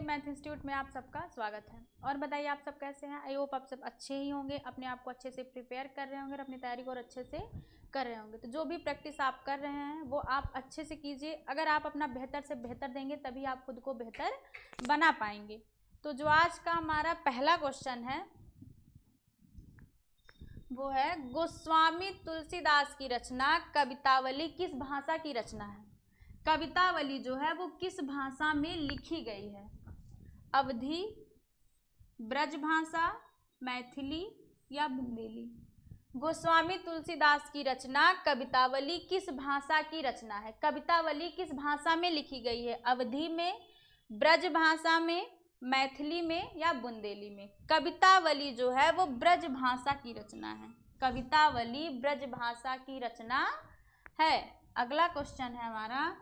Math institute में आप सबका स्वागत है। और बताइए आप सब कैसे हैं। आई होप आप सब अच्छे ही होंगे, अपने आप को अच्छे से प्रिपेयर कर रहे होंगे और अपनी तैयारी को और अच्छे से कर रहे होंगे। तो जो भी प्रैक्टिस आप कर रहे हैं वो आप अच्छे से कीजिए। अगर आप अपना बेहतर से बेहतर देंगे तभी आप खुद को बेहतर बना पाएंगे। तो जो आज का हमारा पहला क्वेश्चन है वो है, गोस्वामी तुलसीदास की रचना कवितावली किस भाषा की रचना है। कवितावली जो है वो किस भाषा में लिखी गई है। अवधी, ब्रजभाषा, मैथिली या बुंदेली। गोस्वामी तुलसीदास की रचना कवितावली किस भाषा की रचना है। कवितावली किस भाषा में लिखी गई है। अवधी में, ब्रजभाषा में, मैथिली में या बुंदेली में। कवितावली जो है वो ब्रजभाषा की रचना है। कवितावली ब्रजभाषा की रचना है। अगला क्वेश्चन है हमारा,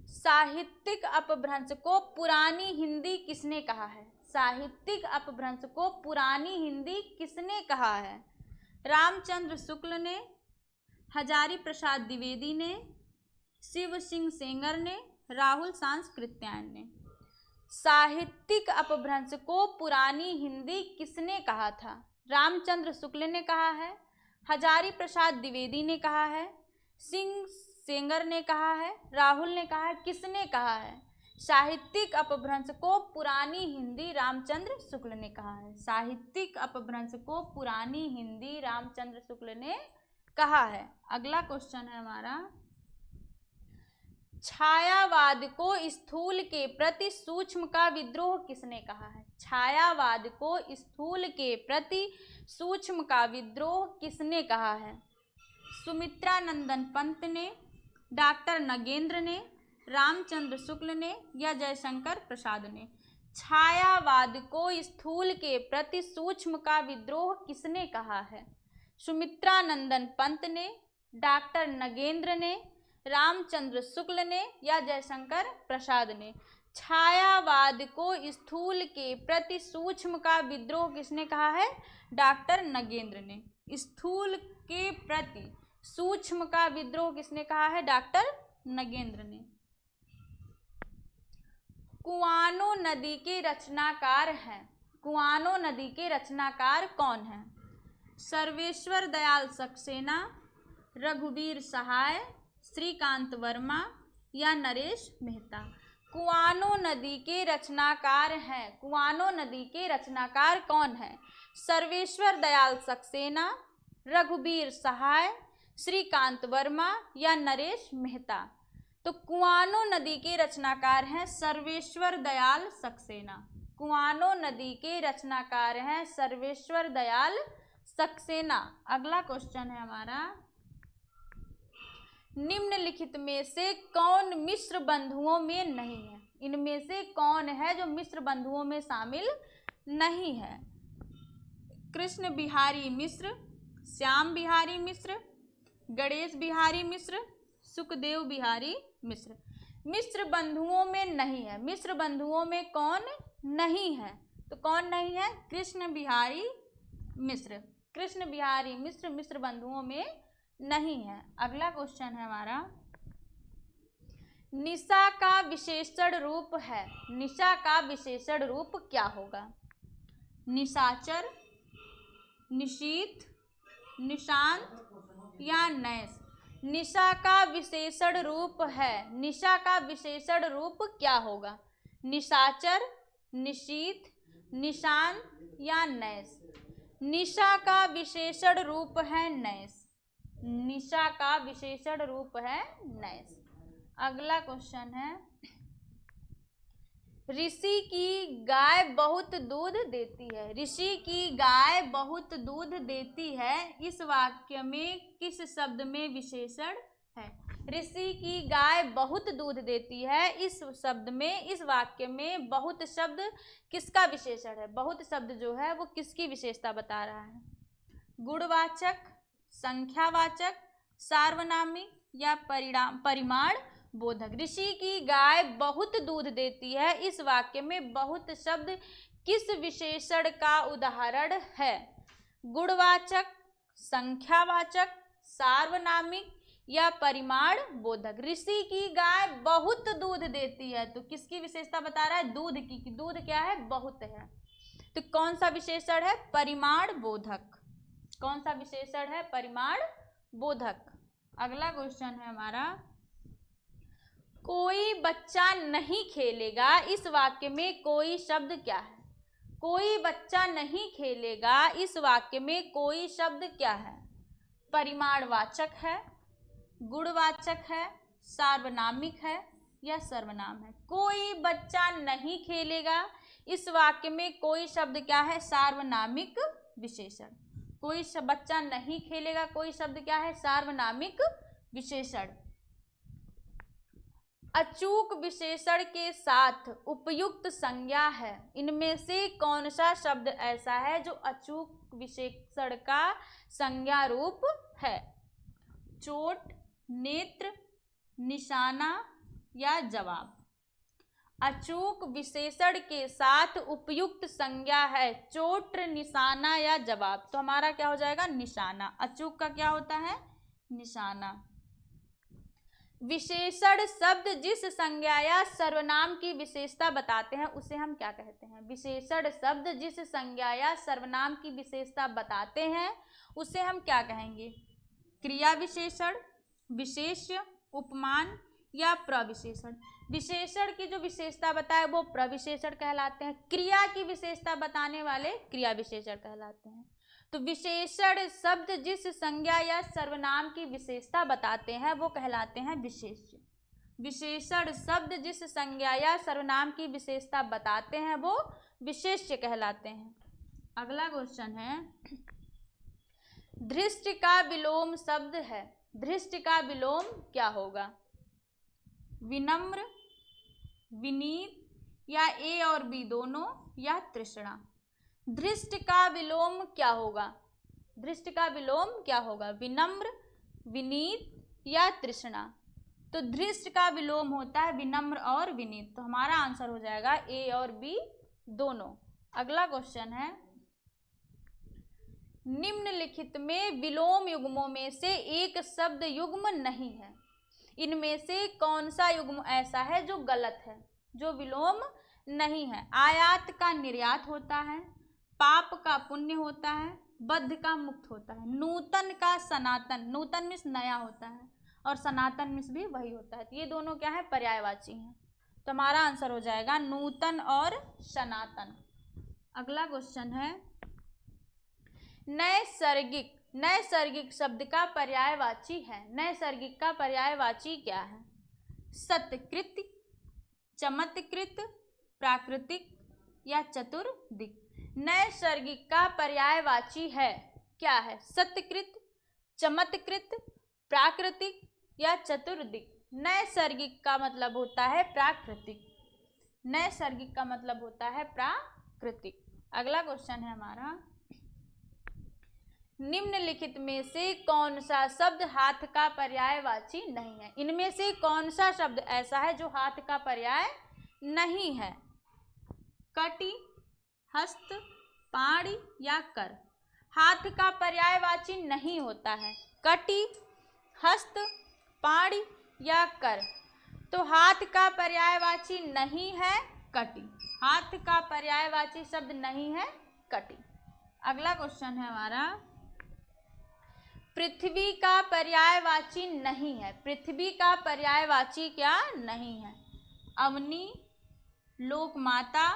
साहित्यिक अपभ्रंश को पुरानी हिंदी किसने कहा है। साहित्यिक अपभ्रंश को पुरानी हिंदी किसने कहा है। रामचंद्र शुक्ल ने, हजारी प्रसाद द्विवेदी ने, शिव सिंह सेंगर ने, राहुल सांस्कृत्यायन ने। साहित्यिक अपभ्रंश को पुरानी हिंदी किसने कहा था। रामचंद्र शुक्ल ने कहा है, हजारी प्रसाद द्विवेदी ने कहा है, सिंह सेंगर ने कहा है, राहुल ने कहा है। किसने कहा है। साहित्यिक अपभ्रंश को पुरानी हिंदी रामचंद्र शुक्ल ने कहा है। साहित्यिक अपभ्रंश को पुरानी हिंदी रामचंद्र शुक्ल ने कहा है। अगला क्वेश्चन है हमारा, छायावाद को स्थूल के प्रति सूक्ष्म का विद्रोह किसने कहा है। छायावाद को स्थूल के प्रति सूक्ष्म का विद्रोह किसने कहा है। सुमित्रानंदन पंत ने, डॉक्टर नगेंद्र ने, रामचंद्र शुक्ल ने या जयशंकर प्रसाद ने। छायावाद को स्थूल के प्रति सूक्ष्म का विद्रोह किसने कहा है। सुमित्रानंदन पंत ने, डॉक्टर नगेंद्र ने, रामचंद्र शुक्ल ने या जयशंकर प्रसाद ने। छायावाद को स्थूल के प्रति सूक्ष्म का विद्रोह किसने कहा है। डॉक्टर नगेंद्र ने। स्थूल के प्रति सूक्ष्म का विद्रोह किसने कहा है। डॉक्टर नगेंद्र ने। कुआनो नदी के रचनाकार हैं। कुआनो नदी के रचनाकार कौन हैं। सर्वेश्वर दयाल सक्सेना, रघुवीर सहाय, श्रीकांत वर्मा या नरेश मेहता। कुआनो नदी के रचनाकार हैं। कुआनो नदी के रचनाकार कौन है। सर्वेश्वर दयाल सक्सेना, रघुवीर सहाय, श्रीकांत वर्मा या नरेश मेहता। तो कुआनो नदी के रचनाकार हैं सर्वेश्वर दयाल सक्सेना। कुआनो नदी के रचनाकार हैं सर्वेश्वर दयाल सक्सेना। अगला क्वेश्चन है हमारा, निम्नलिखित में से कौन मिश्र बंधुओं में नहीं है। इनमें से कौन है जो मिश्र बंधुओं में शामिल नहीं है। कृष्ण बिहारी मिश्र, श्याम बिहारी मिश्र, गणेश बिहारी मिश्र, सुखदेव बिहारी मिश्र। मिश्र बंधुओं में नहीं है। मिश्र बंधुओं में कौन नहीं है। तो कौन नहीं है। कृष्ण बिहारी मिश्र। कृष्ण बिहारी मिश्र मिश्र बंधुओं में नहीं है। अगला क्वेश्चन है हमारा, निशा का विशेषण रूप है। निशा का विशेषण रूप क्या होगा। निशाचर, निशीथ, निशांत या नैश। निशा का विशेषण रूप है। निशा का विशेषण रूप क्या होगा। निशाचर, निशीथ, निशांत या नैश। निशा का विशेषण रूप है नैश। निशा का विशेषण रूप है नैश। अगला क्वेश्चन है, ऋषि की गाय बहुत दूध देती है। ऋषि की गाय बहुत दूध देती है। इस वाक्य में किस शब्द में विशेषण है। ऋषि की गाय बहुत दूध देती है। इस शब्द में, इस वाक्य में बहुत शब्द किसका विशेषण है। बहुत शब्द जो है वो किसकी विशेषता बता रहा है। गुणवाचक, संख्यावाचक, सार्वनामिक या परिमाण बोधक। ऋषि की गाय बहुत दूध देती है। इस वाक्य में बहुत शब्द किस विशेषण का उदाहरण है। गुणवाचक, संख्यावाचक, सार्वनामिक या परिमाण बोधक। ऋषि की गाय बहुत दूध देती है, तो किसकी विशेषता बता रहा है? दूध की, कि दूध क्या है? बहुत है। तो कौन सा विशेषण है? परिमाण बोधक। कौन सा विशेषण है? परिमाण बोधक। अगला क्वेश्चन है हमारा, कोई बच्चा नहीं खेलेगा, इस वाक्य में कोई शब्द क्या है? कोई बच्चा नहीं खेलेगा, इस वाक्य में कोई शब्द क्या है? परिमाणवाचक है, गुणवाचक है, सार्वनामिक है या सर्वनाम है? कोई बच्चा नहीं खेलेगा, इस वाक्य में कोई शब्द क्या है? सार्वनामिक विशेषण। कोई बच्चा नहीं खेलेगा, कोई शब्द क्या है? सार्वनामिक विशेषण। अचूक विशेषण के साथ उपयुक्त संज्ञा है, इनमें से कौन सा शब्द ऐसा है जो अचूक विशेषण का संज्ञा रूप है? चोट, नेत्र, निशाना या जवाब? अचूक विशेषण के साथ उपयुक्त संज्ञा है, चोट, निशाना या जवाब? तो हमारा क्या हो जाएगा? निशाना। अचूक का क्या होता है? निशाना। विशेषण शब्द जिस संज्ञा या सर्वनाम की विशेषता बताते हैं उसे हम क्या कहते हैं? विशेषण शब्द जिस संज्ञा या सर्वनाम की विशेषता बताते हैं उसे हम क्या कहेंगे? क्रिया विशेषण, विशेष्य, उपमान या प्रविशेषण? विशेषण की जो विशेषता बताए वो प्रविशेषण कहलाते हैं, क्रिया की विशेषता बताने वाले क्रिया विशेषण कहलाते हैं। तो विशेषण शब्द जिस संज्ञा या सर्वनाम की विशेषता बताते हैं वो कहलाते हैं विशेष्य। विशेषण शब्द जिस संज्ञा या सर्वनाम की विशेषता बताते हैं वो विशेष्य कहलाते हैं। अगला क्वेश्चन है, धृष्ट का विलोम शब्द है, धृष्ट का विलोम क्या होगा? विनम्र, विनीत या ए और बी दोनों या तृष्णा? धृष्ट का विलोम क्या होगा? धृष्ट का विलोम क्या होगा? विनम्र, विनीत या तृष्णा? तो धृष्ट का विलोम होता है विनम्र और विनीत, तो हमारा आंसर हो जाएगा ए और बी दोनों। अगला क्वेश्चन है, निम्नलिखित में विलोम युग्मों में से एक शब्द युग्म नहीं है, इनमें से कौन सा युग्म ऐसा है जो गलत है, जो विलोम नहीं है? आयात का निर्यात होता है, पाप का पुण्य होता है, बद्ध का मुक्त होता है, नूतन का सनातन, नूतन मीन्स नया होता है और सनातन मीन्स भी वही होता है। तो ये दोनों क्या है? पर्यायवाची हैं, तो हमारा आंसर हो जाएगा नूतन और सनातन। अगला क्वेश्चन है, नैसर्गिक, नैसर्गिक शब्द का पर्यायवाची है, नैसर्गिक का पर्यायवाची क्या है? सत्कृत, चमत्कृत, प्राकृतिक या चतुर्दिक? नैसर्गिक का पर्यायवाची है क्या है? सत्कृत, चमत्कृत, प्राकृतिक या चतुर्दिक? नैसर्गिक का मतलब होता है प्राकृतिक, नैसर्गिक का मतलब होता है प्राकृतिक। अगला क्वेश्चन है हमारा, निम्नलिखित में से कौन सा शब्द हाथ का पर्यायवाची नहीं है? इनमें से कौन सा शब्द ऐसा है जो हाथ का पर्याय नहीं है? कटी, हस्त, पाणी या कर? हाथ का पर्यायवाची नहीं होता है, कटी, हस्त, पाणी या कर? तो हाथ का पर्यायवाची नहीं है कटी, हाथ का पर्यायवाची शब्द नहीं है कटी। अगला क्वेश्चन है हमारा, पृथ्वी का पर्यायवाची नहीं है, पृथ्वी का पर्यायवाची क्या नहीं है? अवनी, लोकमाता,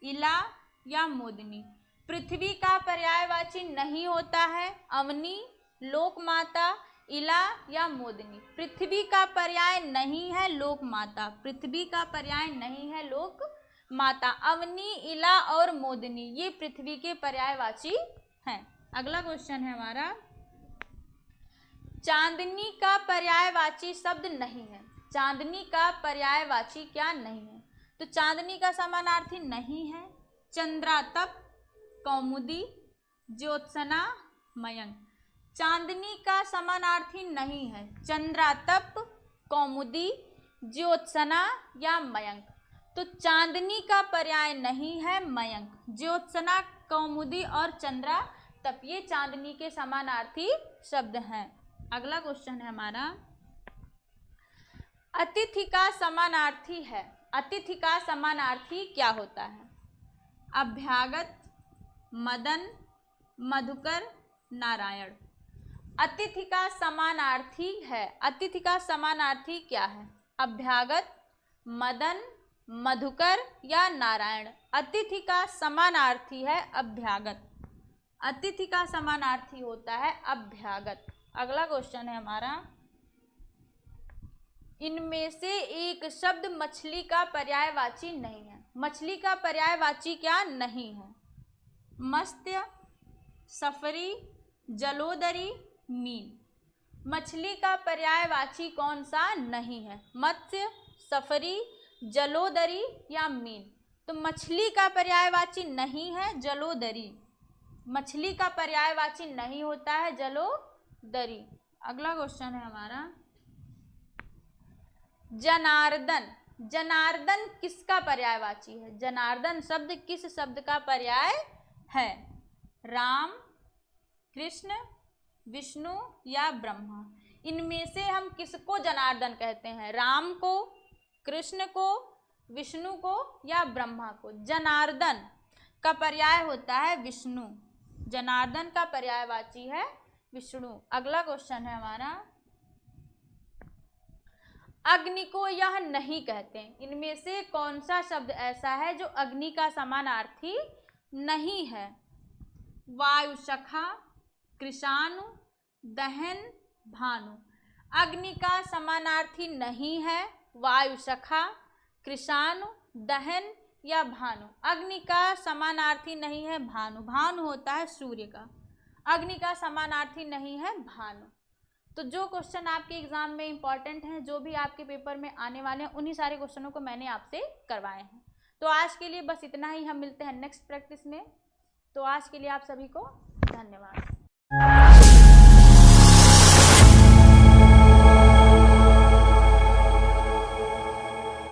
इला या मोदिनी? पृथ्वी का पर्यायवाची नहीं होता है अवनी, लोकमाता, इला या मोदिनी? पृथ्वी का पर्याय नहीं है लोकमाता, पृथ्वी का पर्याय नहीं है लोकमाता। अवनी, इला और मोदिनी ये पृथ्वी के पर्यायवाची हैं। अगला क्वेश्चन है हमारा, चांदनी का पर्यायवाची शब्द नहीं है, चांदनी का पर्यायवाची क्या नहीं है? तो चांदनी का समानार्थी नहीं है चंद्रातप, कौमुदी, ज्योत्सना, मयंक। चांदनी का समानार्थी नहीं है चंद्रातप, कौमुदी, ज्योत्सना या मयंक। तो चांदनी का पर्याय नहीं है मयंक, ज्योत्सना, कौमुदी और चंद्रातप ये चांदनी के समानार्थी शब्द हैं। अगला क्वेश्चन है हमारा, अतिथि का समानार्थी है। अतिथि का समानार्थी क्या होता है? अभ्यागत, मदन, मधुकर, नारायण। अतिथि का समानार्थी है। अतिथि का समानार्थी क्या है? अभ्यागत, मदन, मधुकर या नारायण। अतिथि का समानार्थी है अभ्यागत। अतिथि का समानार्थी होता है अभ्यागत। अगला क्वेश्चन है हमारा, इनमें से एक शब्द मछली का पर्यायवाची नहीं है। मछली का पर्यायवाची क्या नहीं है? मत्स्य, सफरी, जलोदरी, मीन। मछली का पर्यायवाची कौन सा नहीं है? मत्स्य, सफरी, जलोदरी या मीन। तो मछली का पर्यायवाची नहीं है जलोदरी। मछली का पर्यायवाची नहीं होता है जलोदरी। अगला क्वेश्चन है हमारा, जनार्दन। जनार्दन किसका पर्यायवाची है? जनार्दन शब्द किस शब्द का पर्याय है? राम, कृष्ण, विष्णु या ब्रह्मा। इनमें से हम किसको जनार्दन कहते हैं? राम को, कृष्ण को, विष्णु को या ब्रह्मा को। जनार्दन का पर्याय होता है विष्णु। जनार्दन का पर्यायवाची है विष्णु। अगला क्वेश्चन है हमारा, अग्नि को यह नहीं कहते। इनमें से कौन सा शब्द ऐसा है जो अग्नि का समानार्थी नहीं है? वायुशखा, कृशाणु, दहन, भानु। अग्नि का समानार्थी नहीं है वायुशखा, कृशाणु, दहन या भानु। अग्नि का समानार्थी नहीं है भानु। भानु होता है सूर्य का। अग्नि का समानार्थी नहीं है भानु। तो जो क्वेश्चन आपके एग्जाम में इंपॉर्टेंट हैं, जो भी आपके पेपर में आने वाले हैं, उन्हीं सारे क्वेश्चनों को मैंने आपसे करवाए हैं। तो आज के लिए बस इतना ही। हम मिलते हैं नेक्स्ट प्रैक्टिस में। तो आज के लिए आप सभी को धन्यवाद।